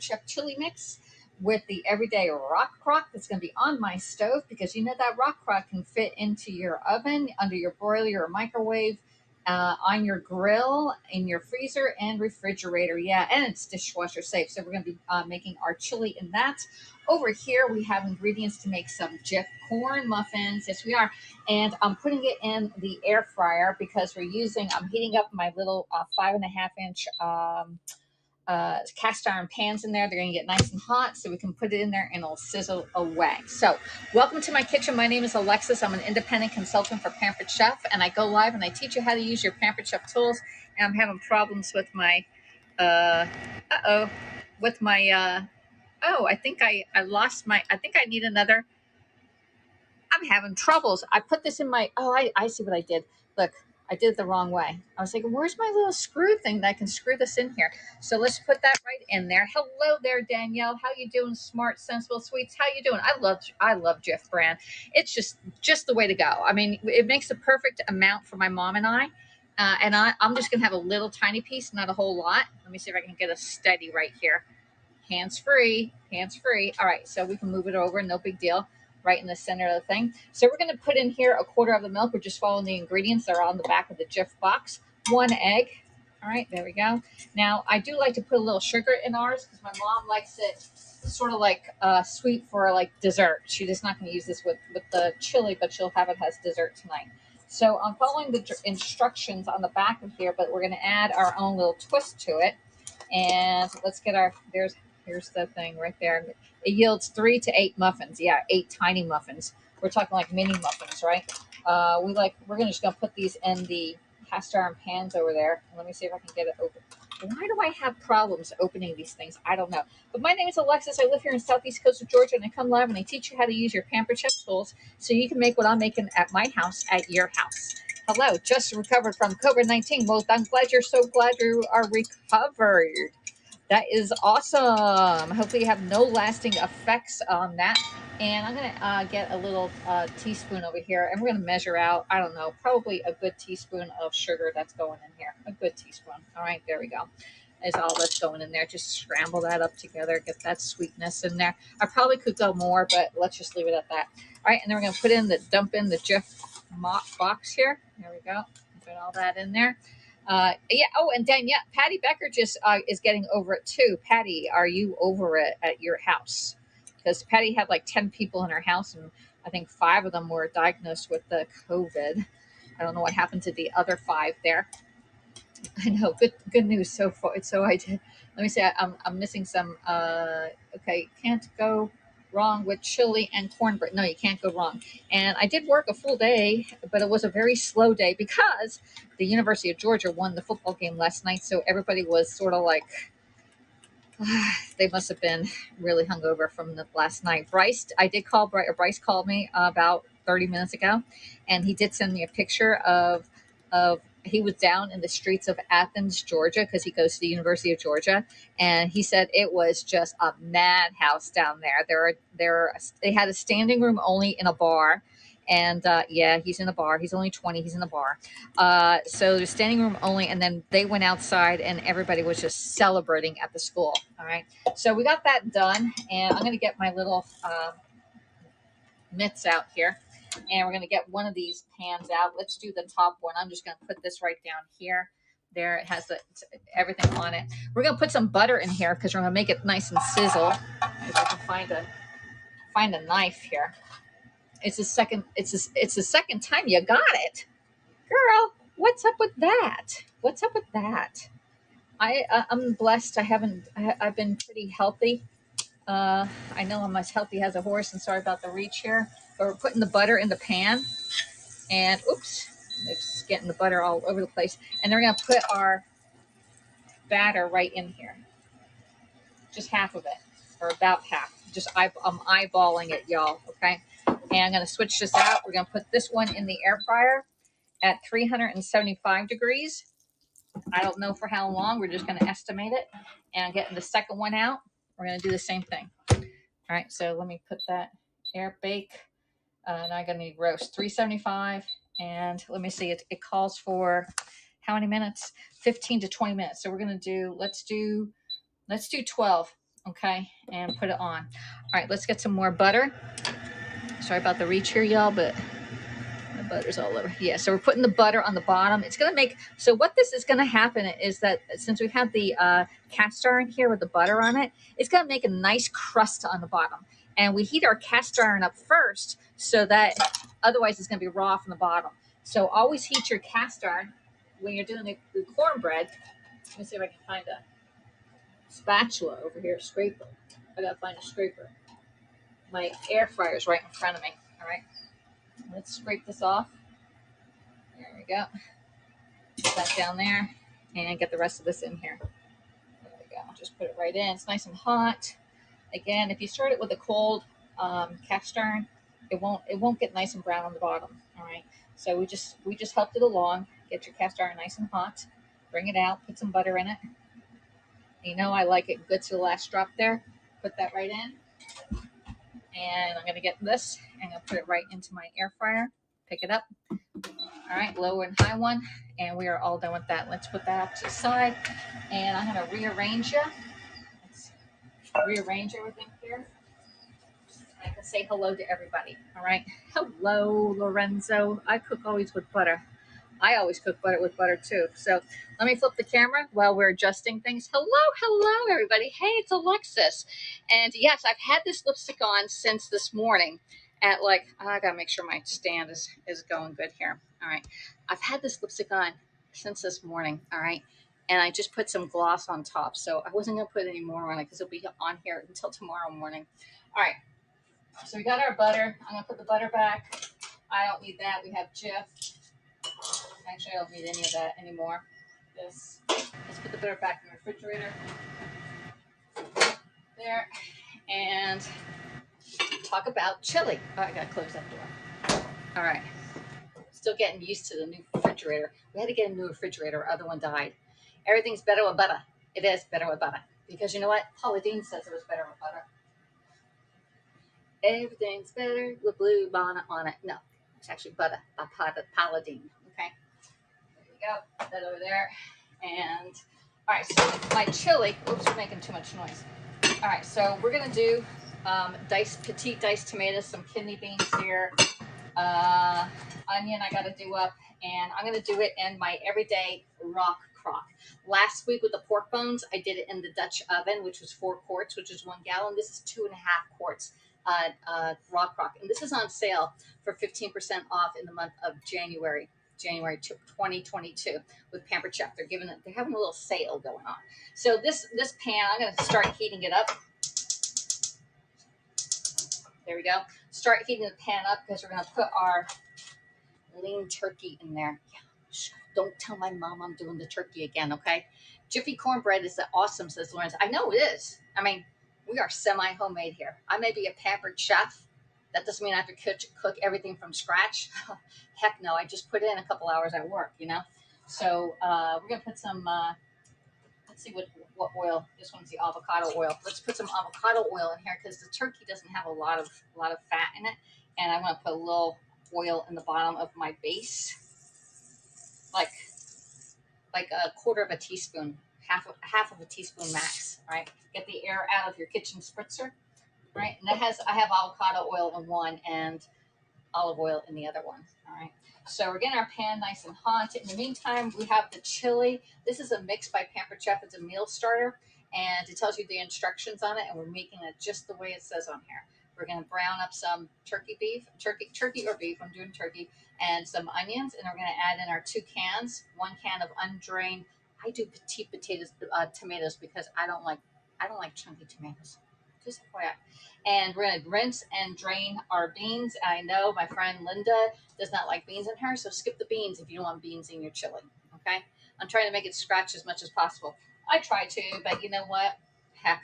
Chef chili mix with the everyday rock crock that's going to be on my stove, because you know that rock crock can fit into your oven, under your broiler or microwave, on your grill, in your freezer and refrigerator. Yeah, and it's dishwasher safe. So we're going to be making our chili in that. Over here we have ingredients to make some Jif corn muffins. Yes, we are. And I'm putting it in the air fryer because I'm heating up my little 5.5 inch cast iron pans in there. They're going to get nice and hot so we can put it in there and it'll sizzle away. So welcome to my kitchen. My name is Alexis. I'm an independent consultant for Pampered Chef, and I go live and I teach you how to use your Pampered Chef tools. And I'm having problems with my I think I lost my, I think I need another. I'm having troubles. I put this in my, I see what I did. Look, I did it the wrong way. I was thinking, where's my little screw thing that I can screw this in here? So let's put that right in there. Hello there, Danielle. How you doing, smart, sensible sweets? How you doing? I love Jif brand. It's just the way to go. I mean, it makes the perfect amount for my mom and I. I'm just going to have a little tiny piece, not a whole lot. Let me see if I can get a steady right here. Hands free, hands free. All right, so we can move it over, no big deal, right in the center of the thing. So we're going to put in here 1/4 of the milk. We're just following the ingredients that are on the back of the Jif box. 1 egg. All right, there we go. Now, I do like to put a little sugar in ours because my mom likes it sort of like sweet for like dessert. She's just not going to use this with the chili, but she'll have it as dessert tonight. So I'm following the instructions on the back of here, but we're going to add our own little twist to it. And let's get here's the thing right there. It yields 3 to 8 muffins. Yeah, 8 tiny muffins. We're talking like mini muffins, right? We're just gonna put these in the cast iron pans over there. Let me see if I can get it open. Why do I have problems opening these things? I don't know. But my name is Alexis. I live here in southeast coast of Georgia, and I come live and I teach you how to use your Pampered Chef tools so you can make what I'm making at my house at your house. Hello, just recovered from COVID-19. Well, I'm glad you're so glad you are recovered. That is awesome. Hopefully you have no lasting effects on that. And I'm going to get a little teaspoon over here, and we're going to measure out, I don't know, probably a good teaspoon of sugar that's going in here. A good teaspoon. All right, there we go. Is all that's going in there. Just scramble that up together, get that sweetness in there. I probably could go more, but let's just leave it at that. All right, and then we're going to dump in the Jif box here. There we go. Put all that in there. Yeah. Oh, and then Patty Becker just is getting over it too. Patty, are you over it at your house? Because Patty had like 10 people in her house, and I think 5 of them were diagnosed with the COVID. I don't know what happened to the other 5 there. I know. Good news so far. So I did. Let me see. I'm missing some. Okay, can't go wrong with chili and cornbread. No, you can't go wrong. And I did work a full day, but it was a very slow day because the University of Georgia won the football game last night. So everybody was sort of like, they must have been really hungover from the last night. Bryce called me about 30 minutes ago, and he did send me a picture of he was down in the streets of Athens, Georgia, because he goes to the University of Georgia, and he said it was just a madhouse down there. They had a standing room only in a bar, and he's in a bar. He's only 20. He's in a bar. So there's standing room only, and then they went outside, and everybody was just celebrating at the school. All right, so we got that done, and I'm going to get my little mitts out here. And we're going to get one of these pans out. Let's do the top one. I'm just going to put this right down here. There, it has everything on it. We're going to put some butter in here because we're going to make it nice and sizzle. If I can find a knife here. It's the second time you got it, girl. What's up with that? What's up with that? I'm blessed. I've been pretty healthy. I know I'm as healthy as a horse, and sorry about the reach here. But we're putting the butter in the pan, and oops, it's getting the butter all over the place. And then we're going to put our batter right in here. Just half of it, or about half. I'm eyeballing it, y'all, okay? And I'm going to switch this out. We're going to put this one in the air fryer at 375 degrees. I don't know for how long. We're just going to estimate it. And getting the second one out, we're going to do the same thing. All right, so let me put that air bake. Now I'm going to need roast 375, and let me see, it calls for how many minutes? 15 to 20 minutes. So we're going to let's do 12. okay, and put it on. All right, let's get some more butter. Sorry about the reach here, y'all, but the butter's all over. Yeah, so we're putting the butter on the bottom. It's going to make, so what this is going to happen is that since we have the cast iron here with the butter on it, it's going to make a nice crust on the bottom. And we heat our cast iron up first so that otherwise it's going to be raw from the bottom. So always heat your cast iron when you're doing the cornbread. Let me see if I can find a spatula over here, scraper. I got to find a scraper. My air fryer is right in front of me. All right. Let's scrape this off. There we go. Put that down there and get the rest of this in here. There we go. Just put it right in. It's nice and hot. Again, if you start it with a cold cast iron, it won't get nice and brown on the bottom. All right. So we just helped it along. Get your cast iron nice and hot. Bring it out. Put some butter in it. You know I like it good to the last drop there. Put that right in. And I'm gonna get this and I'm gonna put it right into my air fryer. Pick it up. All right, low and high one, and we are all done with that. Let's put that up to the side, and I'm going to rearrange you. Let's rearrange everything here. I can say hello to everybody. All right, hello, Lorenzo. I cook always with butter. I always cook butter with butter too. So let me flip the camera while we're adjusting things. Hello, everybody. Hey, it's Alexis, and yes, I've had this lipstick on since this morning. At like, I gotta make sure my stand is going good here. All right, I've had this lipstick on since this morning. All right, and I just put some gloss on top, so I wasn't gonna put any more on it because it'll be on here until tomorrow morning. All right, so we got our butter. I'm gonna put the butter back. I don't need that. We have Jif. Actually, I don't need any of that anymore. Let's put the butter back in the refrigerator. There, and talk about chili. Oh, I gotta close that door. All right. Still getting used to the new refrigerator. We had to get a new refrigerator. Our other one died. Everything's better with butter. It is better with butter. Because you know what? Paula Deen says it was better with butter. Everything's better with blue bonnet on it. No, it's actually butter by Paula Deen. Okay. There you go. Put that over there. And all right, so my chili. Oops, we're making too much noise. All right, so we're gonna do petite diced tomatoes, some kidney beans here, onion I got to do up, and I'm going to do it in my everyday rock crock. Last week with the pork bones, I did it in the Dutch oven, which was 4 quarts, which is 1 gallon. This is 2.5 quarts rock crock, and this is on sale for 15% off in the month of January 2022 with Pampered Chef. They're having a little sale going on. So this pan, I'm going to start heating it up. There we go. Start heating the pan up because we're going to put our lean turkey in there. Yeah. Don't tell my mom I'm doing the turkey again, okay? Jiffy cornbread is awesome, says Lawrence. I know it is. I mean, we are semi-homemade here. I may be a pampered chef. That doesn't mean I have to cook everything from scratch. Heck no, I just put in a couple hours at work, you know? So we're going to put some, let's see what oil. This one's the avocado oil. Let's put some avocado oil in here because the turkey doesn't have a lot of fat in it. And I'm going to put a little oil in the bottom of my base, like a quarter of a teaspoon, half of a teaspoon max. Right? Get the air out of your kitchen spritzer. Right? And I have avocado oil in one and olive oil in the other one. All right. So we're getting our pan nice and hot. In the meantime, we have the chili. This is a mix by Pampered Chef. It's a meal starter, and it tells you the instructions on it, and we're making it just the way it says on here. We're going to brown up some turkey or beef. I'm doing turkey, and some onions, and we're going to add in our 2 cans. 1 can of undrained. I do petite tomatoes because I don't like chunky tomatoes. Just FYI. And we're going to rinse and drain our beans. I know my friend Linda does not like beans in her, so skip the beans if you don't want beans in your chili, okay? I'm trying to make it scratch as much as possible. I try to, but you know what? Heck,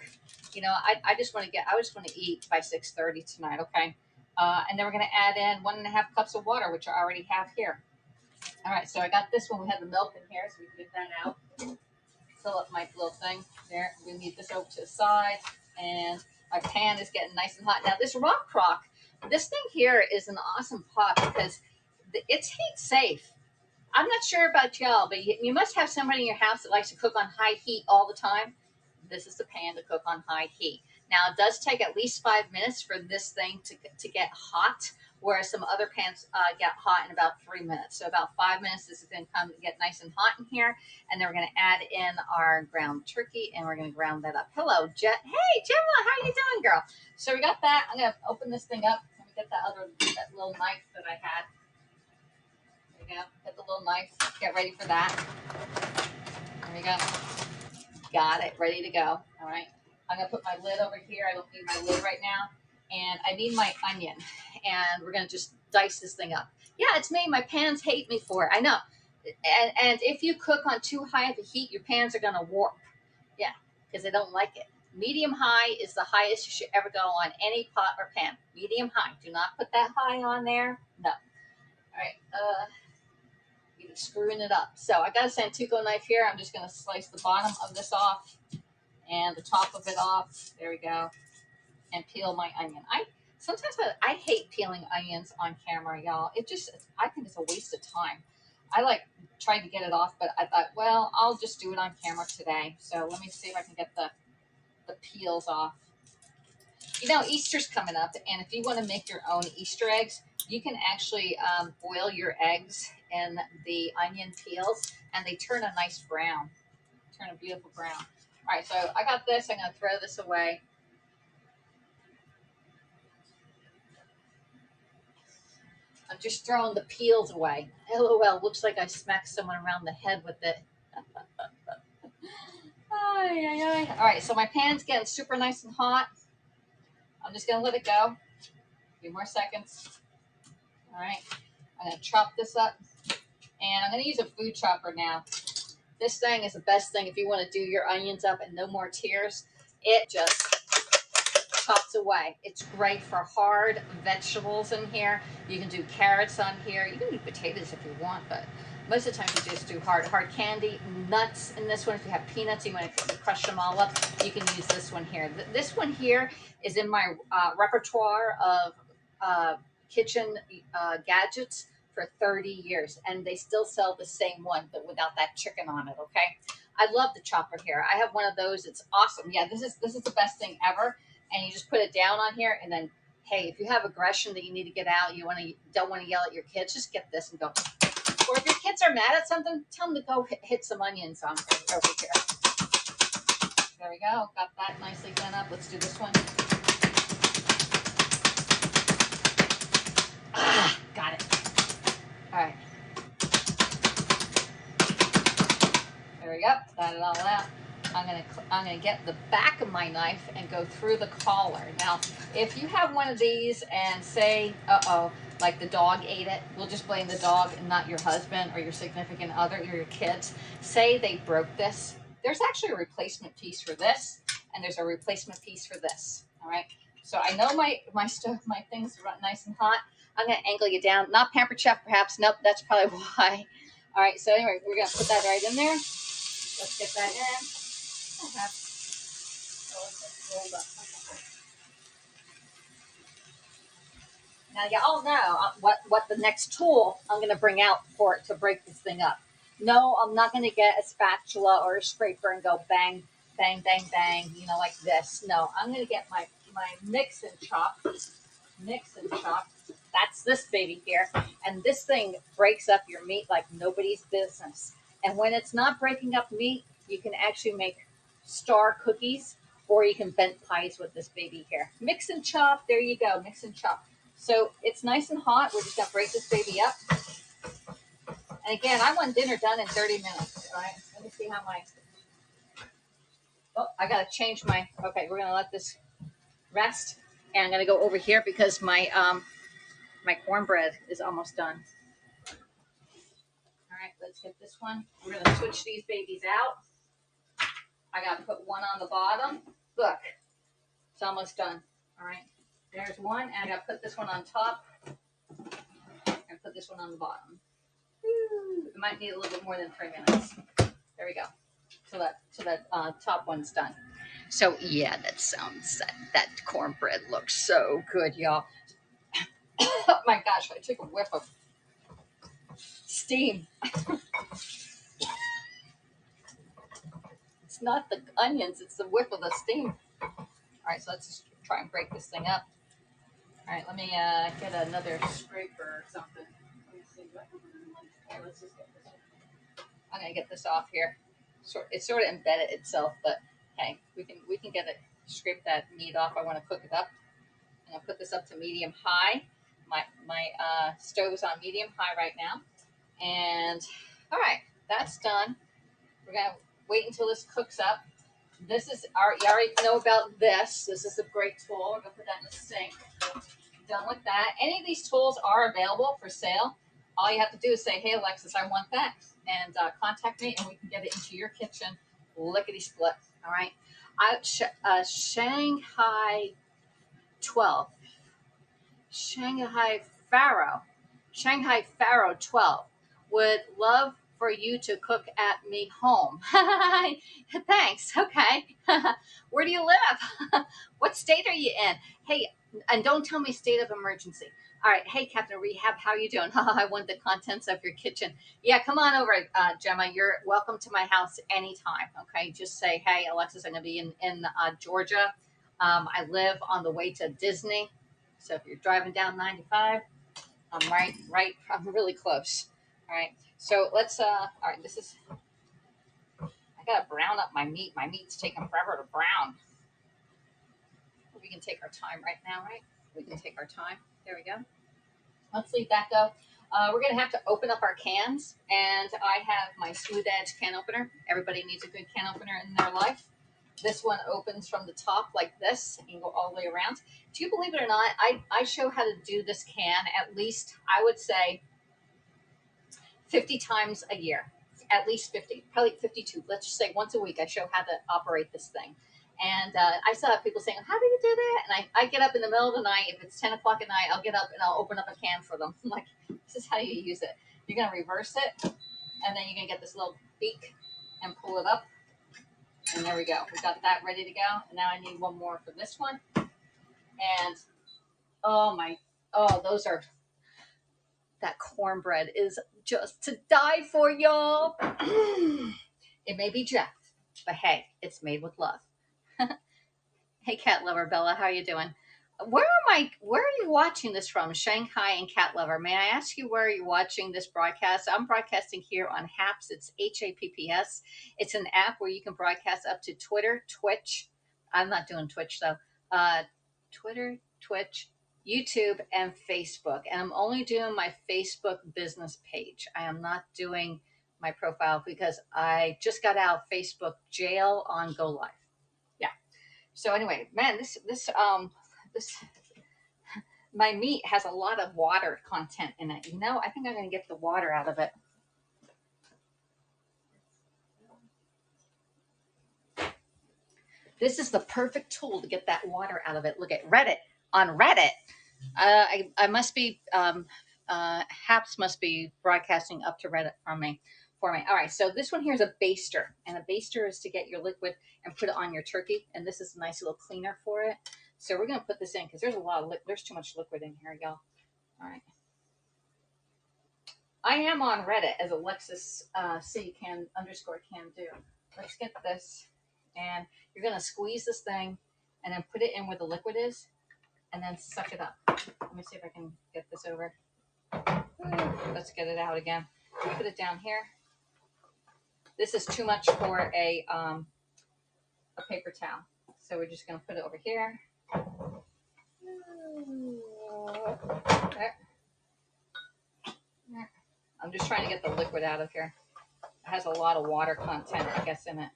you know, I just want to eat by 6:30 tonight, okay? And then we're going to add in 1.5 cups of water, which I already have here. All right, so I got this one. We have the milk in here, so we can get that out. Fill up my little thing there. We need this over to the side, and my pan is getting nice and hot. Now this rock crock, this thing here is an awesome pot because it's heat safe. I'm not sure about y'all, but you must have somebody in your house that likes to cook on high heat all the time. This is the pan to cook on high heat. Now it does take at least 5 minutes for this thing to get hot, whereas some other pans get hot in about 3 minutes. So about 5 minutes, this is going to come get nice and hot in here, and then we're going to add in our ground turkey, and we're going to ground that up. Hello, Jet. Hey, Gemma, how you doing, girl? So we got that. I'm going to open this thing up. Let me get that little knife that I had. There we go. Get the little knife. Get ready for that. There we go. Got it. Ready to go. All right. I'm going to put my lid over here. I don't need my lid right now. And I need my onion. And we're going to just dice this thing up. Yeah, it's me. My pans hate me for it. I know. And if you cook on too high of a heat, your pans are going to warp. Yeah, because they don't like it. Medium high is the highest you should ever go on any pot or pan. Medium high. Do not put that high on there. No. All right. You're screwing it up. So I got a Santuco knife here. I'm just going to slice the bottom of this off and the top of it off. There we go. And peel my onion. Sometimes I hate peeling onions on camera, y'all. I think it's a waste of time. I tried to get it off, but I thought, well, I'll just do it on camera today. So let me see if I can get the peels off. You know, Easter's coming up, and if you want to make your own Easter eggs, you can actually boil your eggs in the onion peels, and they turn a nice brown. Turn a beautiful brown. All right, so I got this. I'm going to throw this away. I'm just throwing the peels away. LOL, looks like I smacked someone around the head with it. All right, so my pan's getting super nice and hot. I'm just going to let it go. A few more seconds. All right, I'm going to chop this up. And I'm going to use a food chopper now. This thing is the best thing if you want to do your onions up and no more tears. It just chops away. It's great for hard vegetables in here. You can do carrots on here. You can do potatoes if you want, but most of the time you just do hard candy. Nuts in this one. If you have peanuts, you want to crush them all up, you can use this one here. This one here is in my repertoire of kitchen gadgets for 30 years, and they still sell the same one, but without that chicken on it. Okay, I love the chopper here. I have one of those. It's awesome. Yeah, this is the best thing ever. And you just put it down on here, and then, hey, if you have aggression that you need to get out, don't want to yell at your kids, just get this and go. Or if your kids are mad at something, tell them to go hit some onions on over here. There we go. Got that nicely done up. Let's do this one. Got it. All right. There we go. Got it all out. I'm gonna get the back of my knife and go through the collar. Now, if you have one of these and say, like the dog ate it, we'll just blame the dog and not your husband or your significant other or your kids. Say they broke this. There's actually a replacement piece for this, and there's a replacement piece for this. All right. So I know my things are nice and hot. I'm gonna angle you down. Not Pampered Chef, perhaps. Nope, that's probably why. All right. So anyway, we're gonna put that right in there. Let's get that in. Now y'all know what the next tool I'm going to bring out for it to break this thing up. No, I'm not going to get a spatula or a scraper and go bang, bang, bang, bang, like this. No, I'm going to get my mix and chop. That's this baby here. And this thing breaks up your meat like nobody's business. And when it's not breaking up meat, you can actually make star cookies, or you can bent pies with this baby here. Mix and chop. There you go. Mix and chop. So it's nice and hot. We're just going to break this baby up. And again, I want dinner done in 30 minutes. All right. Let me see how I got to change okay, we're going to let this rest. And I'm going to go over here because my cornbread is almost done. All right, let's get this one. We're going to switch these babies out. I got to put one on the bottom. Look, it's almost done. All right, there's one, and I got to put this one on top and put this one on the bottom. It might need a little bit more than 3 minutes. There we go. So that top one's done. So yeah, that cornbread looks so good, y'all. Oh my gosh, I took a whiff of steam. It's It's not the onions, it's the whiff of the steam. All right, so let's just try and break this thing up. All right, let me get another scraper or something. Let me see. Okay, let's just get this one. I'm gonna get this off here. It's sort of embedded itself, but hey, we can get it, scrape that meat off. I want to cook it up. I'm gonna put this up to medium high. My stove is on medium high right now, and all right, that's done. We're gonna wait until this cooks up. This is you already know about this. This is a great tool. We're gonna put that in the sink. Done with that. Any of these tools are available for sale. All you have to do is say, "Hey Alexis, I want that," and contact me, and we can get it into your kitchen, lickety split. All right. Shanghai 12, Shanghai Pharaoh 12 would love for you to cook at me home. Thanks. Okay. Where do you live? What state are you in? Hey, and don't tell me state of emergency. All right. Hey, Captain Rehab, how you doing? I want the contents of your kitchen. Yeah, come on over, Gemma. You're welcome to my house anytime. Okay. Just say, hey, Alexis, I'm going to be in Georgia. I live on the way to Disney. So if you're driving down 95, I'm right. I'm really close. All right. So let's, all right, I got to brown up my meat. My meat's taking forever to brown. We can take our time right now, right? We can take our time. There we go. Let's leave that go. We're going to have to open up our cans, and I have my Smooth Edge can opener. Everybody needs a good can opener in their life. This one opens from the top like this and you go all the way around. Do you believe it or not, I show how to do this can at least, I would say, 50 times a year. At least 50, probably 52. Let's just say once a week I show how to operate this thing. And I still have people saying, how do you do that? And I get up in the middle of the night. If it's 10 o'clock at night, I'll get up and I'll open up a can for them. I'm like, this is how you use it. You're going to reverse it, and then you're going to get this little beak and pull it up. And there we go. We got that ready to go. And now I need one more for this one. And that cornbread is just to die for, y'all. It may be jacked, but hey, it's made with love. Hey, cat lover Bella, how are you doing? Where are you watching this from? Shanghai and cat lover. May I ask you where you're watching this broadcast? I'm broadcasting here on HAPS. It's HAPPS. It's an app where you can broadcast up to Twitter, Twitch. I'm not doing Twitch though. Twitter, Twitch, YouTube, and Facebook. And I'm only doing my Facebook business page. I am not doing my profile because I just got out of Facebook jail on Go Live. Yeah. So anyway, man, this my meat has a lot of water content in it. You know, I think I'm going to get the water out of it. This is the perfect tool to get that water out of it. Look at Reddit. On Reddit, I must be, HAPS must be broadcasting up to Reddit for me. All right, so this one here is a baster, and a baster is to get your liquid and put it on your turkey, and this is a nice little cleaner for it. So we're going to put this in because there's a lot of there's too much liquid in here, y'all. All right. I am on Reddit as AlexisC _CanDo. Let's get this, and you're going to squeeze this thing and then put it in where the liquid is and then suck it up. Let me see if I can get this over. Let's get it out again. Put it down here. This is too much for a paper towel. So we're just going to put it over here. There. I'm just trying to get the liquid out of here. It has a lot of water content, I guess, in it.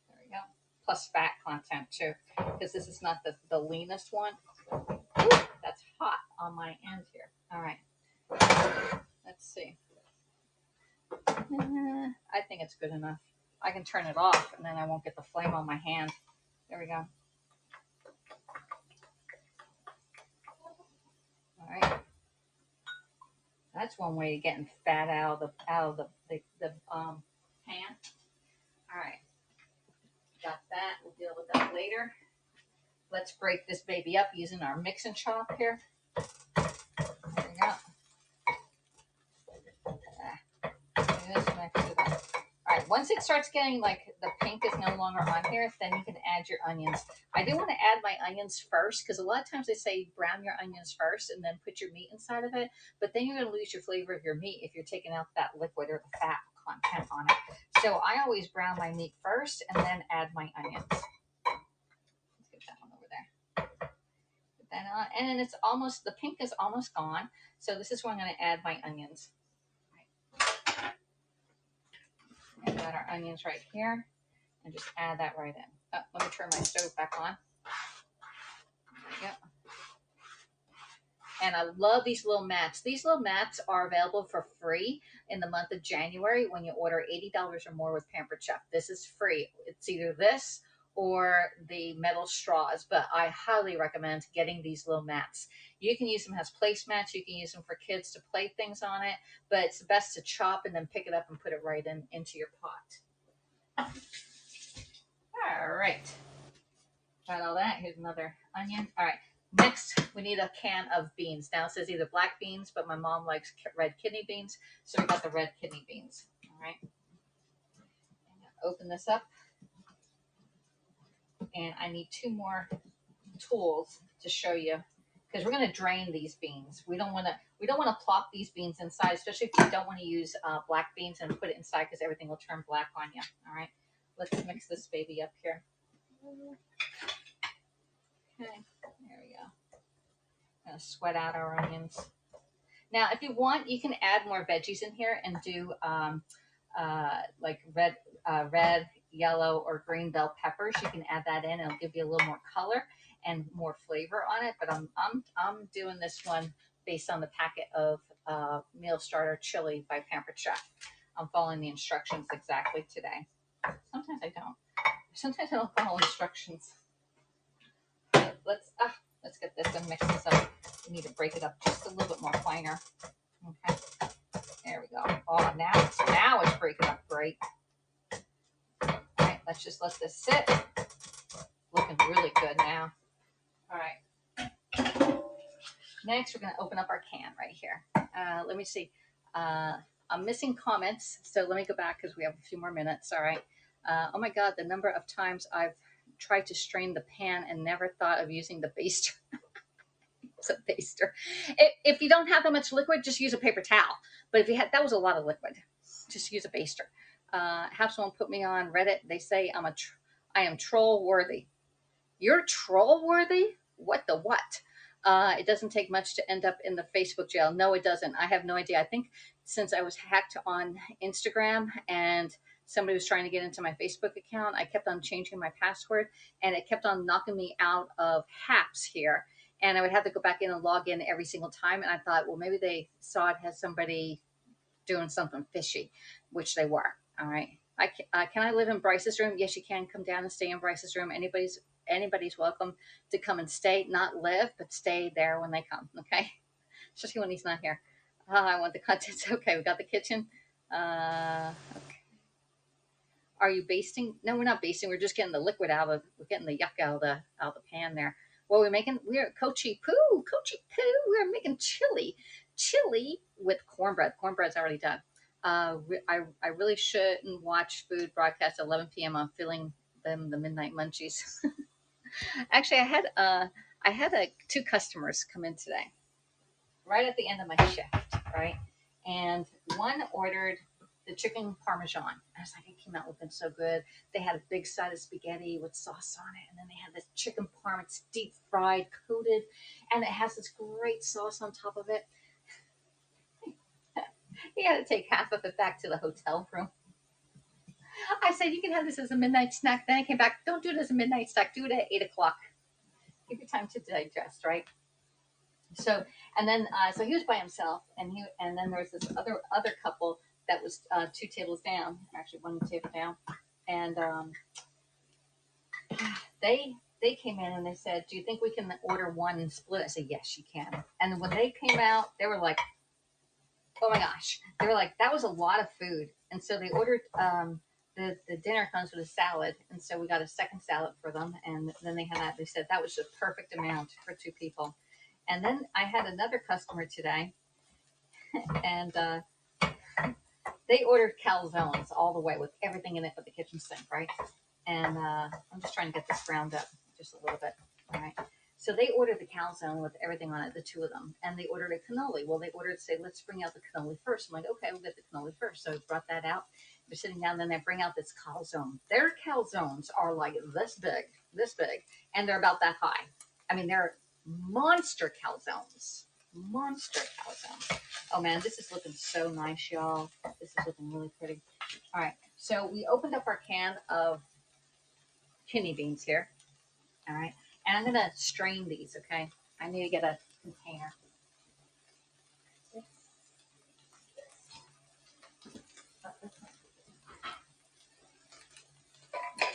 There we go. Plus fat content, too, because this is not the leanest one. Ooh, that's hot on my end here. All right. Let's see. I think it's good enough. I can turn it off, and then I won't get the flame on my hand. There we go. All right. That's one way of getting fat out of the pan. All right. Got that. We'll deal with that later. Let's break this baby up using our mix and chop here. There we go. All right, once it starts getting like the pink is no longer on here, then you can add your onions. I do want to add my onions first because a lot of times they say brown your onions first and then put your meat inside of it. But then you're going to lose your flavor of your meat if you're taking out that liquid or the fat content on it. So I always brown my meat first and then add my onions. Let's get that one over there. Put that on. And then it's almost, the pink is almost gone. So this is where I'm going to add my onions. And got our onions right here and just add that right in. Oh, let me turn my stove back on. Yep. And I love these little mats. These little mats are available for free in the month of January when you order $80 or more with Pampered Chef. This is free. It's either this or the metal straws, but I highly recommend getting these little mats. You can use them as placemats. You can use them for kids to play things on it, but it's best to chop and then pick it up and put it right into your pot. All right. Got all that. Here's another onion. All right. Next, we need a can of beans. Now it says either black beans, but my mom likes red kidney beans, so we got the red kidney beans. All right. Open this up. And I need 2 more tools to show you because we're going to drain these beans. We don't want to plop these beans inside, especially if you don't want to use black beans and put it inside because everything will turn black on you. All right, let's mix this baby up here. Okay, there we go. Gonna sweat out our onions. Now, if you want, you can add more veggies in here and do like red, yellow, or green bell peppers. You can add that in; it'll give you a little more color and more flavor on it. But I'm doing this one based on the packet of meal starter chili by Pampered Chef. I'm following the instructions exactly today. Sometimes I don't. Sometimes I don't follow instructions. Let's get this and mix this up. We need to break it up just a little bit more finer. Okay. There we go. Oh, now it's breaking up great. All right, let's just let this sit. Looking really good now. All right. Next, we're going to open up our can right here. Let me see. I'm missing comments, so let me go back because we have a few more minutes. All right. Oh my God, the number of times I've tried to strain the pan and never thought of using the baster. It's a baster. If you don't have that much liquid, just use a paper towel. But if you had, that was a lot of liquid. Just use a baster. Have someone put me on Reddit. They say I am troll worthy. You're troll worthy? What the what? It doesn't take much to end up in the Facebook jail. No, it doesn't. I have no idea. I think since I was hacked on Instagram and somebody was trying to get into my Facebook account, I kept on changing my password and it kept on knocking me out of HAPS here. And I would have to go back in and log in every single time. And I thought, well, maybe they saw it as somebody doing something fishy, which they were. All right. Can I live in Bryce's room? Yes, you can. Come down and stay in Bryce's room. Anybody's welcome to come and stay, not live, but stay there when they come. Okay. Especially when he's not here. I want the contents. Okay. We got the kitchen. Okay. Are you basting? No, we're not basting. We're just getting the liquid we're getting the yuck out of the pan there. What we're making, we're Coachy Poo. We're making chili with cornbread. Cornbread's already done. I really shouldn't watch food broadcast at 11 p.m. I'm feeling them the midnight munchies. Actually, I had 2 customers come in today, right at the end of my shift, right? And one ordered the chicken parmesan. I was like, it came out looking so good. They had a big side of spaghetti with sauce on it, and then they had this chicken parm. It's deep fried, coated, and it has this great sauce on top of it. He had to take half of it back to the hotel room. I said, you can have this as a midnight snack. Then I came back, don't do it as a midnight snack. Do it at 8 o'clock. Give your time to digest, right? So, and then, so he was by himself, and then there was this other couple that was 2 tables down, actually 1 table down, and they came in and they said, do you think we can order one and split? I said, yes, you can. And when they came out, they were like, oh my gosh, they were like, that was a lot of food. And so they ordered, the dinner comes with a salad. And so we got a second salad for them. And then they had that, they said that was the perfect amount for 2 people. And then I had another customer today and they ordered calzones all the way with everything in it but the kitchen sink, right? And I'm just trying to get this ground up just a little bit. All right. So they ordered the calzone with everything on it, the two of them, and they ordered a cannoli. Well, they ordered, say, let's bring out the cannoli first. I'm like, okay, we'll get the cannoli first. So I brought that out. We're sitting down, then they bring out this calzone. Their calzones are like this big, and they're about that high. I mean, they're monster calzones. Monster calzones. Oh man, this is looking so nice, y'all. This is looking really pretty. All right, so we opened up our can of kidney beans here. All right, and I'm gonna strain these. Okay, I need to get a container.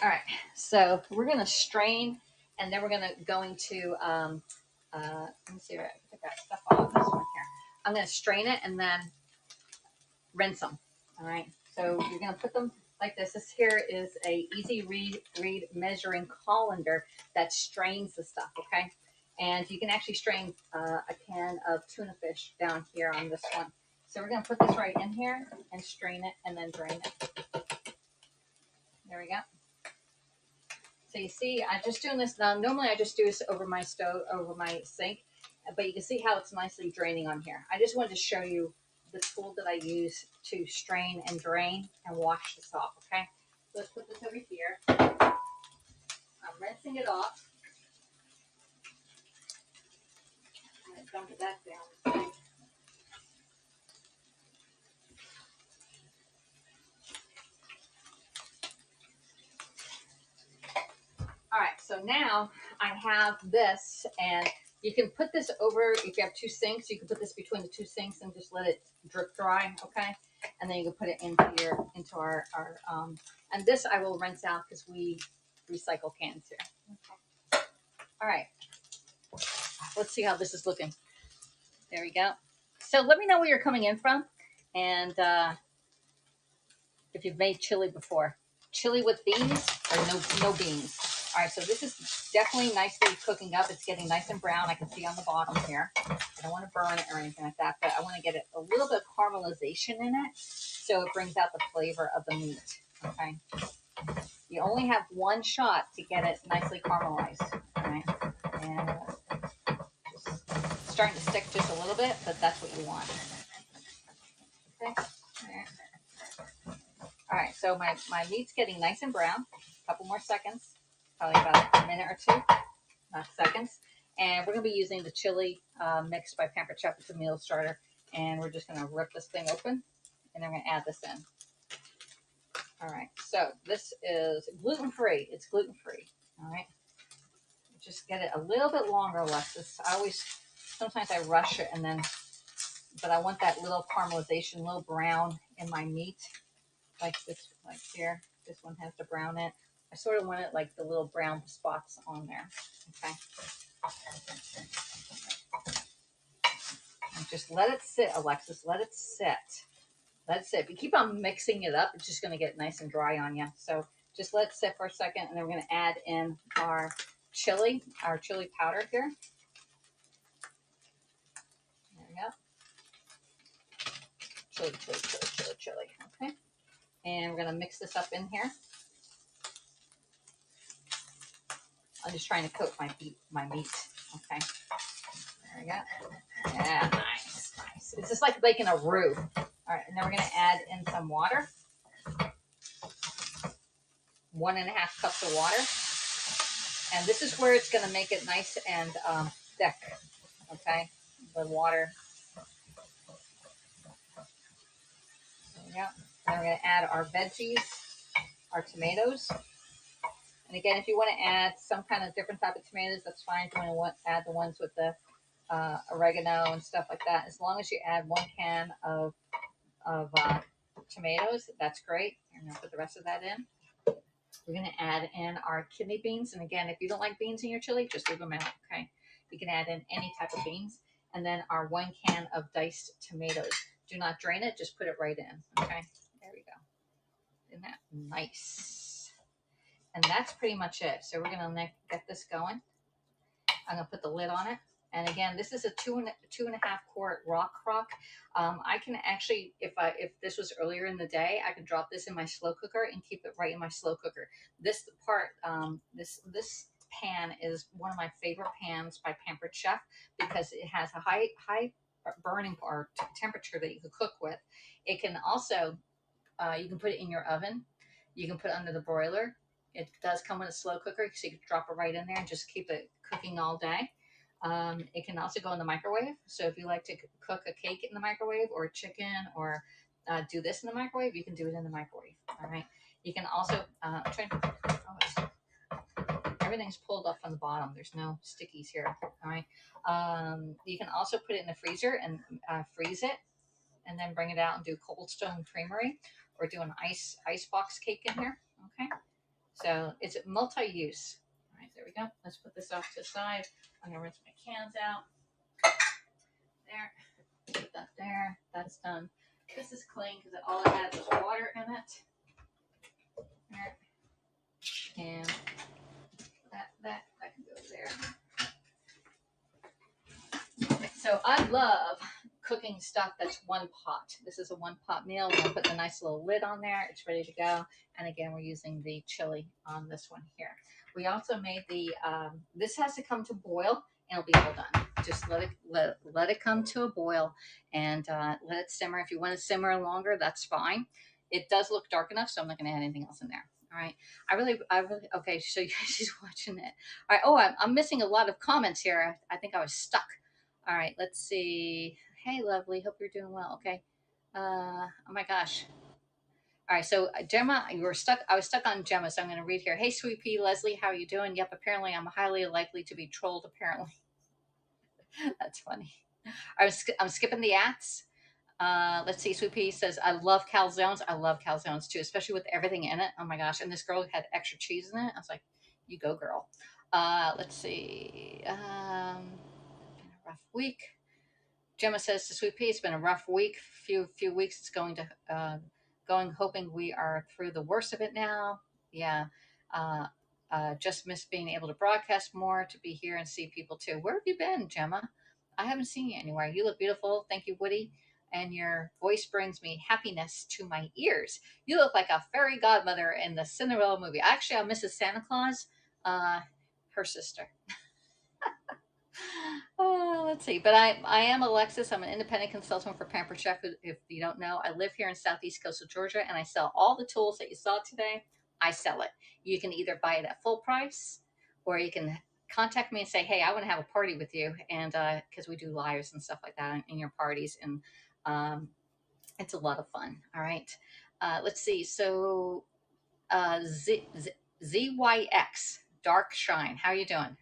All right, so we're gonna strain, and then we're gonna going to let me see. I took that stuff off this one here. I'm gonna strain it and then rinse them. All right, so you're gonna put them like this. This here is a easy read measuring colander that strains the stuff. Okay, and you can actually strain a can of tuna fish down here on this one. So we're gonna put this right in here and strain it and then drain it. There we go. So you see, I'm just doing this now. Normally I just do this over my stove, over my sink, but you can see how it's nicely draining on here. I just wanted to show you the tool that I use to strain and drain and wash this off, okay? So let's put this over here. I'm rinsing it off. I'm going to dump that down. All right, so now I have this, and you can put this over, if you have two sinks, you can put this between the two sinks and just let it drip dry, okay? And then you can put it into our and this I will rinse out because we recycle cans here. Okay. All right, let's see how this is looking. There we go. So let me know where you're coming in from, and if you've made chili before. Chili with beans or no beans. All right, so this is definitely nicely cooking up. It's getting nice and brown. I can see on the bottom here. I don't want to burn it or anything like that, but I want to get it a little bit of caramelization in it so it brings out the flavor of the meat, okay? You only have one shot to get it nicely caramelized, all right? And just starting to stick just a little bit, but that's what you want. Okay, all right, so my meat's getting nice and brown. A couple more seconds, probably about a minute or two, seconds. And we're going to be using the chili mixed by Pampered Chef. It's a meal starter. And we're just going to rip this thing open, and then we're going to add this in. All right, so this is gluten-free. It's gluten-free, all right? Just get it a little bit longer, Alexis. Sometimes I rush it, and then, but I want that little caramelization, little brown in my meat. Like this, like here. This one has the brown in it. I sort of want it like the little brown spots on there. Okay. And just let it sit, Alexis. Let it sit. Let it sit. If you keep on mixing it up, it's just going to get nice and dry on you. So just let it sit for a second, and then we're going to add in our chili powder here. There we go. Chili. Okay. And we're going to mix this up in here. I'm just trying to coat my meat. Okay. There we go. Yeah, nice. It's just like making a roux. All right, and then we're going to add in some water. 1.5 cups of water. And this is where it's going to make it nice and thick. Okay, the water. There we go. Then we're going to add our veggies, our tomatoes. And again, if you want to add some kind of different type of tomatoes, that's fine. If you want to add the ones with the oregano and stuff like that, as long as you add 1 can of tomatoes, that's great. I'm going to put the rest of that in. We're going to add in our kidney beans. And again, if you don't like beans in your chili, just leave them out, okay? You can add in any type of beans. And then our 1 can of diced tomatoes. Do not drain it, just put it right in, okay? There we go. Isn't that nice? And that's pretty much it. So we're going to get this going. I'm going to put the lid on it, And again, this is a two and a half quart rock crock. I can actually, if this was earlier in the day, I could drop this in my slow cooker and keep it right in my slow cooker. This part, this pan is one of my favorite pans by Pampered Chef because it has a high burning or temperature that you can cook with. It can also, you can put it in your oven. You can put it under the broiler. It does come with a slow cooker, so you can drop it right in there and just keep it cooking all day. It can also go in the microwave. So if you like to cook a cake in the microwave or chicken or do this in the microwave, you can do it in the microwave. All right. You can also, everything's pulled up on the bottom. There's no stickies here. All right. You can also put it in the freezer and freeze it and then bring it out and do Cold Stone Creamery or do an ice box cake in here. Okay. So it's multi-use. All right, there we go. Let's put this off to the side. I'm gonna rinse my cans out. There, put that there. That's done. This is clean because all it had was water in it. There. And that can go there. So I love cooking stuff that's one pot. This is a one pot meal. We're gonna put the nice little lid on there. It's ready to go. And again, we're using the chili on this one here. We also made the, this has to come to boil and it'll be all done. Just let it come to a boil and let it simmer. If you want to simmer longer, that's fine. It does look dark enough, so I'm not going to add anything else in there. All right. I really, okay, so you guys is watching it. All right. Oh, I'm missing a lot of comments here. I think I was stuck. All right. Let's see. Hey, lovely. Hope you're doing well. Okay. Oh my gosh. All right, so Gemma, you were stuck. I was stuck on Gemma, so I'm going to read here. Hey, Sweet Pea, Leslie, how are you doing? Yep, apparently I'm highly likely to be trolled. Apparently, that's funny. I'm skipping the ats. Let's see. Sweet Pea says, "I love calzones. I love calzones too, especially with everything in it. Oh my gosh! And this girl had extra cheese in it. I was like, you go, girl." Let's see. Been a rough week. Gemma says to Sweet Pea, it's been a rough week. Few weeks. It's going to hoping we are through the worst of it now. Yeah. Just miss being able to broadcast more, to be here and see people too. Where have you been, Gemma? I haven't seen you anywhere. You look beautiful. Thank you, Woody. And your voice brings me happiness to my ears. You look like a fairy godmother in the Cinderella movie. Actually, I'm Mrs. Santa Claus, her sister. Oh, let's see. But I am Alexis. I'm an independent consultant for Pampered Chef. If you don't know, I live here in Southeast Coastal Georgia, and I sell all the tools that you saw today. I sell it. You can either buy it at full price, or you can contact me and say, "Hey, I want to have a party with you," and because we do lives and stuff like that in your parties, and it's a lot of fun. All right. Let's see. So ZYX Dark Shine. How are you doing?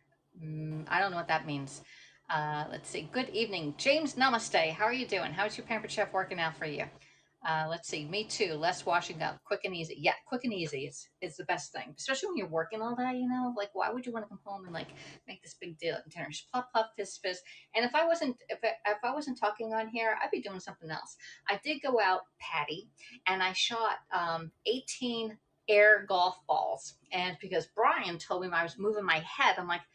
I don't know what that means. Let's see. Good evening, James. Namaste. How are you doing? How's your Pampered Chef working out for you? Let's see. Me too. Less washing up. Quick and easy. Yeah, quick and easy is the best thing, especially when you're working all day. You know, like why would you want to come home and like make this big deal at dinner? Just plop plop fizz fizz. And if I wasn't talking on here, I'd be doing something else. I did go out, Patty, and I shot 18 air golf balls, and because Brian told me I was moving my head, I'm like,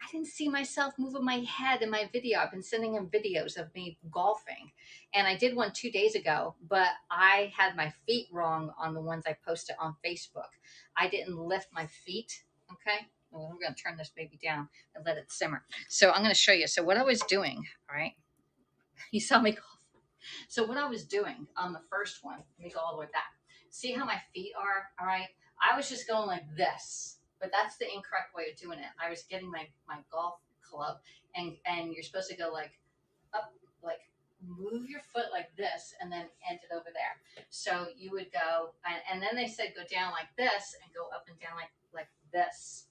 I didn't see myself moving my head in my video. I've been sending him videos of me golfing. And I did one 2 days ago, but I had my feet wrong on the ones I posted on Facebook. I didn't lift my feet. Okay. Well, we're going to turn this baby down and let it simmer. So I'm going to show you. So what I was doing, all right. You saw me golf. So what I was doing on the first one, let me go all the way back. See how my feet are? All right. I was just going like this. But that's the incorrect way of doing it. I was getting my golf club, and you're supposed to go like up, like move your foot like this, and then end it over there. So you would go, and then they said go down like this, and go up and down like this,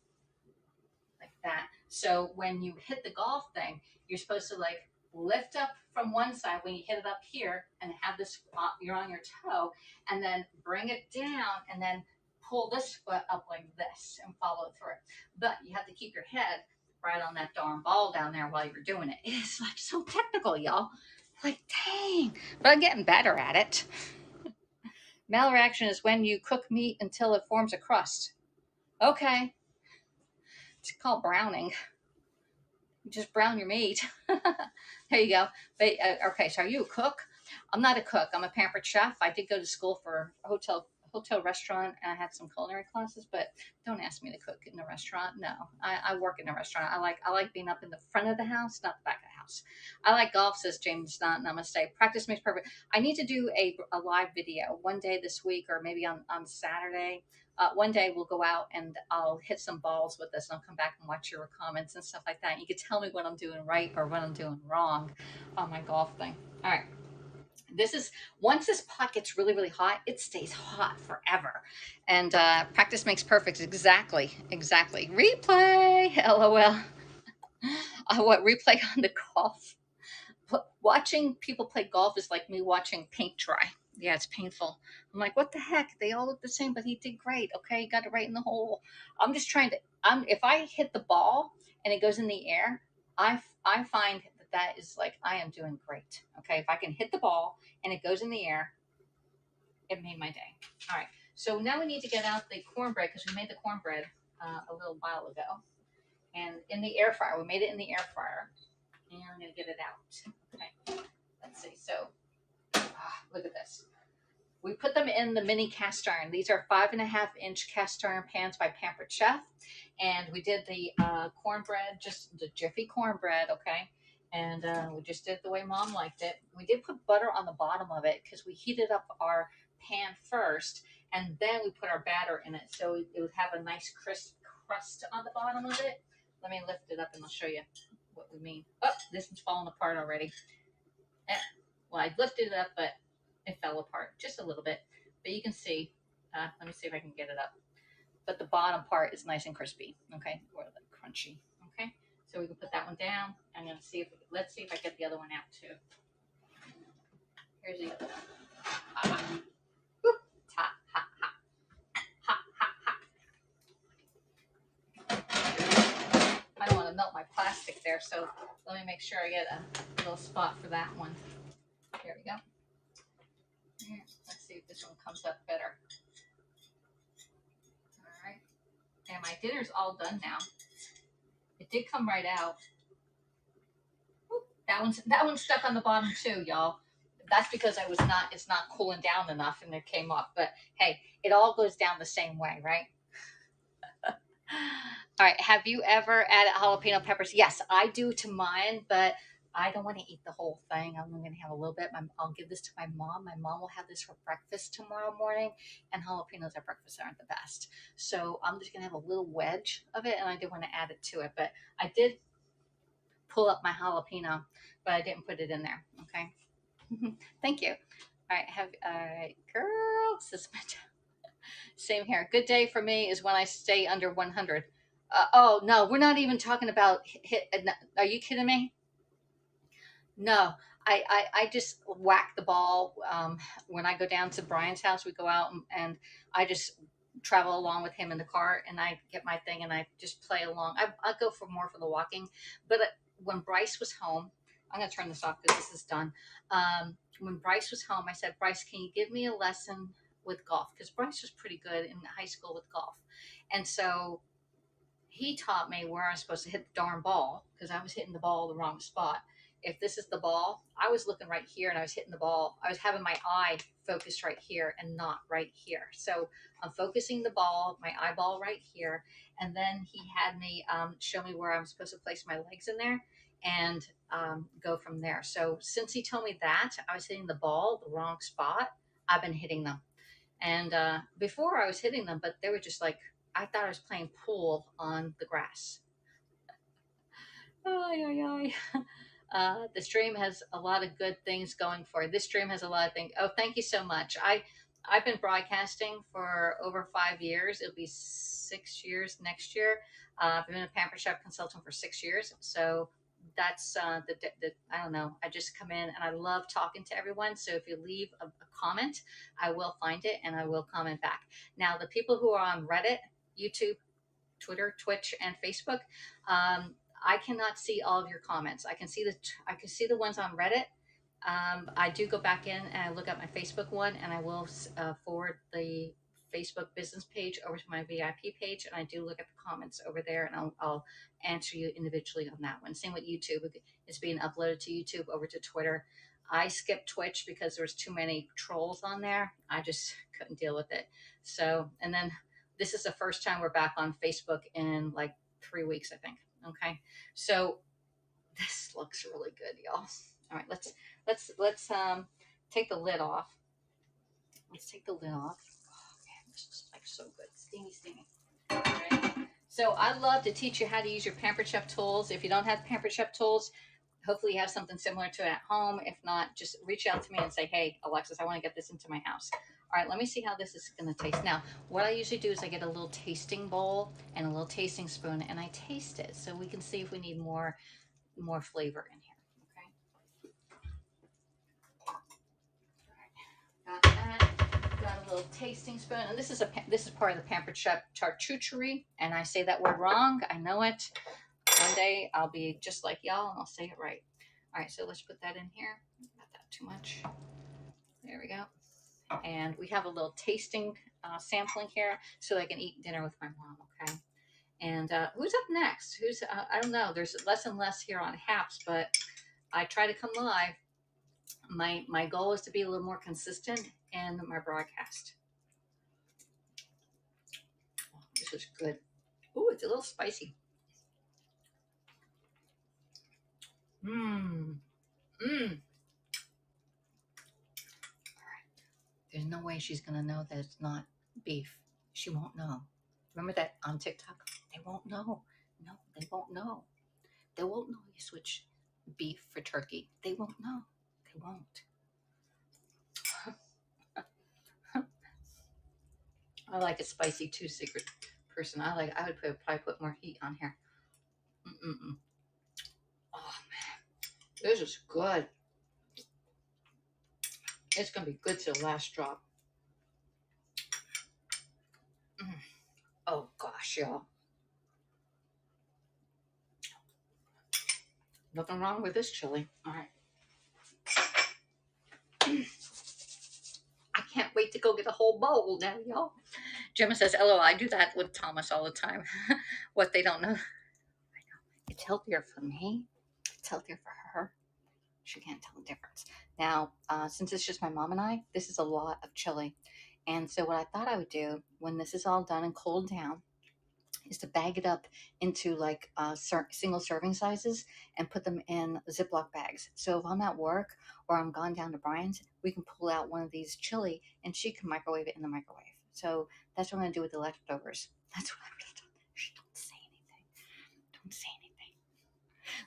like that. So when you hit the golf thing, you're supposed to like lift up from one side when you hit it up here, and have this, you're on your toe, and then bring it down, and then pull this foot up like this and follow it through. But you have to keep your head right on that darn ball down there while you're doing it. It's like so technical, y'all. Like, dang. But I'm getting better at it. Malreaction is when you cook meat until it forms a crust. Okay. It's called browning. Just brown your meat. There you go. But okay, so are you a cook? I'm not a cook. I'm a pampered chef. I did go to school for a hotel restaurant, and I had some culinary classes, but don't ask me to cook in the restaurant. No, I work in a restaurant. I like being up in the front of the house, not the back of the house. I like golf, says James. Not namaste. Practice makes perfect. I need to do a live video one day this week, or maybe on Saturday. One day we'll go out and I'll hit some balls with this, and I'll come back and watch your comments and stuff like that. You can tell me what I'm doing right or what I'm doing wrong on my golf thing. All right. This is once this pot gets really, really hot, it stays hot forever. And practice makes perfect. Exactly. Exactly. Replay. LOL. What replay on the golf? Watching people play golf is like me watching paint dry. Yeah, it's painful. I'm like, what the heck? They all look the same, but he did great. Okay, he got it right in the hole. I'm just trying to. If I hit the ball and it goes in the air, I find that is like I am doing great. Okay, if I can hit the ball and it goes in the air, it made my day. All right. So now we need to get out the cornbread because we made the cornbread a little while ago, and in the air fryer. We made it in the air fryer, and I'm gonna get it out. Okay. Let's see. So, look at this. We put them in the mini cast iron. These are 5.5-inch cast iron pans by Pampered Chef. And we did the cornbread, just the Jiffy cornbread, okay? And we just did it the way Mom liked it. We did put butter on the bottom of it because we heated up our pan first, and then we put our batter in it. So it would have a nice crisp crust on the bottom of it. Let me lift it up and I'll show you what we mean. Oh, this is falling apart already. Well, I lifted it up, but it fell apart just a little bit. But you can see, let me see if I can get it up. But the bottom part is nice and crispy, okay? Or like crunchy, okay? So we can put that one down. I'm gonna see if, let's see if I get the other one out too. Here's the other one. Woo. Ha, ha, ha. Ha, ha, ha. I don't want to melt my plastic there, so let me make sure I get a little spot for that one. Here we go. Let's see if this one comes up better. All right. And my dinner's all done now. It did come right out. Whoop. That one's stuck on the bottom too, y'all. That's because it's not cooling down enough and it came off. But hey, it all goes down the same way, right? All right. Have you ever added jalapeno peppers? Yes, I do to mine, but I don't want to eat the whole thing. I'm going to have a little bit. I'll give this to my mom. My mom will have this for breakfast tomorrow morning, and jalapenos at breakfast aren't the best. So I'm just going to have a little wedge of it, and I do want to add it to it. But I did pull up my jalapeno, but I didn't put it in there. Okay. Thank you. All right. Girl. Same here. Good day for me is when I stay under 100. Oh, no, we're not even talking about hit. Are you kidding me? No, I just whack the ball. When I go down to Brian's house, we go out and I just travel along with him in the car, and I get my thing and I just play along. I go for more for the walking. But when Bryce was home, I'm going to turn this off because this is done. When Bryce was home, I said, Bryce, can you give me a lesson with golf? Because Bryce was pretty good in high school with golf. And so he taught me where I'm supposed to hit the darn ball because I was hitting the ball the wrong spot. If this is the ball, I was looking right here and I was hitting the ball. I was having my eye focused right here and not right here. So I'm focusing the ball, my eyeball right here. And then he had me show me where I'm supposed to place my legs in there and go from there. So since he told me that, I was hitting the ball the wrong spot. I've been hitting them. And before I was hitting them, but they were just like, I thought I was playing pool on the grass. The stream has a lot of good things going for it. This stream has a lot of things. Oh, thank you so much. I've been broadcasting for over 5 years. It'll be 6 years next year. I've been a Pamper Chef consultant for 6 years. So that's I don't know. I just come in and I love talking to everyone. So if you leave a comment, I will find it and I will comment back. Now, the people who are on Reddit, YouTube, Twitter, Twitch, and Facebook, I cannot see all of your comments. I can see the ones on Reddit. I do go back in and I look at my Facebook one, and I will forward the Facebook business page over to my VIP page, and I do look at the comments over there, and I'll answer you individually on that one. Same with YouTube. It's being uploaded to YouTube, over to Twitter. I skipped Twitch because there was too many trolls on there. I just couldn't deal with it. So, and then this is the first time we're back on Facebook in like 3 weeks, I think. Okay. So this looks really good, y'all. All right, let's take the lid off. Let's take the lid off. Oh man, this is like so good. Steamy, steamy. All right. So I love to teach you how to use your Pampered Chef tools. If you don't have Pampered Chef tools, hopefully you have something similar to it at home. If not, just reach out to me and say, hey, Alexis, I want to get this into my house. All right, let me see how this is going to taste. Now, what I usually do is I get a little tasting bowl and a little tasting spoon, and I taste it so we can see if we need more flavor in here. Okay. Got that. Got a little tasting spoon, and this is part of the Pampered Chef charcuterie, and I say that word wrong. I know it. One day I'll be just like y'all, and I'll say it right. All right, so let's put that in here. Not that too much. There we go. And we have a little tasting sampling here, so I can eat dinner with my mom. Okay. And who's up next? I don't know. There's less and less here on Haps, but I try to come live. My goal is to be a little more consistent in my broadcast. Oh, this is good. Ooh, it's a little spicy. Mmm. Mmm. There's no way she's going to know that it's not beef. She won't know. Remember that on TikTok? They won't know. No, they won't know. They won't know you switch beef for turkey. They won't know. They won't. I like it spicy too, secret person. I would probably put more heat on here. Mm-mm-mm. Oh, man. This is good. It's going to be good to the last drop. Oh, gosh, y'all. Nothing wrong with this chili. All right. I can't wait to go get a whole bowl now, y'all. Gemma says, LOL, I do that with Thomas all the time. What they don't know. I know. It's healthier for me. It's healthier for her. She can't tell the difference. Now, since it's just my mom and I, this is a lot of chili. And so what I thought I would do when this is all done and cooled down is to bag it up into like single serving sizes and put them in Ziploc bags. So if I'm at work or I'm gone down to Brian's, we can pull out one of these chili and she can microwave it in the microwave. So that's what I'm going to do with the leftovers. That's what I'm going to do. Shh, don't say anything. Don't say anything.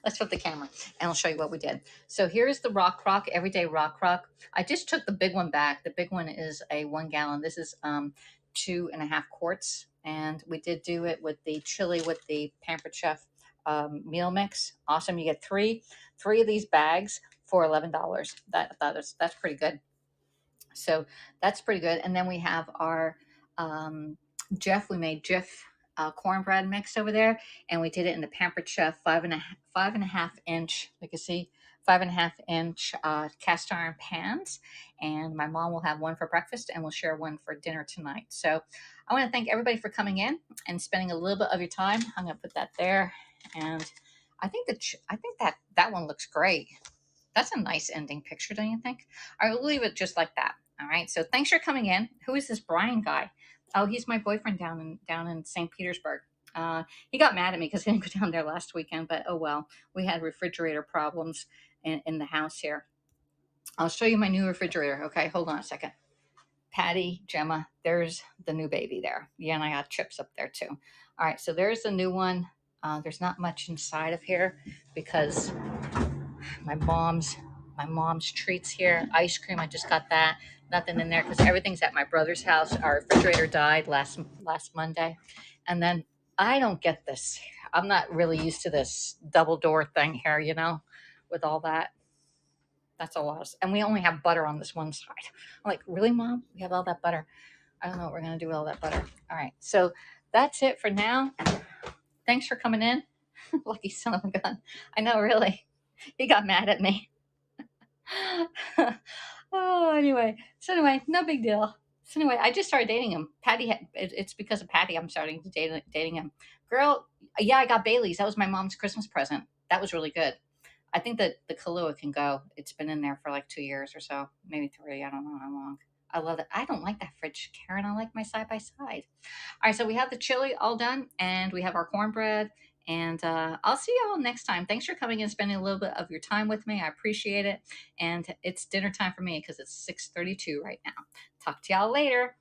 Let's flip the camera and I'll show you what we did. So here's the Rock Crock, Everyday Rock Crock. I just took the big one back. The big one is a 1 gallon. This is 2.5 quarts. And we did do it with the chili with the Pampered Chef meal mix. Awesome. You get three of these bags for $11. That's pretty good. So that's pretty good. And then we have our we made Jif cornbread mix over there, and we did it in the Pampered Chef 5.5 inch. You can see 5.5 inch cast iron pans, and my mom will have one for breakfast, and we'll share one for dinner tonight. So I want to thank everybody for coming in and spending a little bit of your time. I'm going to put that there, and I think that one looks great. That's a nice ending picture, don't you think? I will leave it just like that. All right. So thanks for coming in. Who is this Brian guy? Oh, he's my boyfriend down in St. Petersburg. He got mad at me because he didn't go down there last weekend, but oh well. We had refrigerator problems in the house here. I'll show you my new refrigerator. Okay, hold on a second. Patty, Gemma, there's the new baby there. Yeah, and I got chips up there too. All right, so there's the new one. There's not much inside of here because my mom's treats here. Ice cream, I just got that. Nothing in there because everything's at my brother's house. Our refrigerator died last Monday. And then I don't get this. I'm not really used to this double door thing here, with all that. That's a lot. And we only have butter on this one side. I'm like, really, Mom? We have all that butter? I don't know what we're going to do with all that butter. All right. So that's it for now. Thanks for coming in. Lucky son of a gun. I know, really. He got mad at me. Anyway, no big deal. So anyway, I just started dating him. It's because of Patty I'm starting to dating him. Girl, yeah, I got Bailey's. That was my mom's Christmas present. That was really good. I think that the Kahlua can go. It's been in there for like 2 years or so, maybe 3. I don't know how long. I love it. I don't like that fridge, Karen. I like my side by side. All right, so we have the chili all done, and we have our cornbread. And I'll see you all next time. Thanks for coming and spending a little bit of your time with me. I appreciate it. And it's dinner time for me because it's 6:32 right now. Talk to y'all later.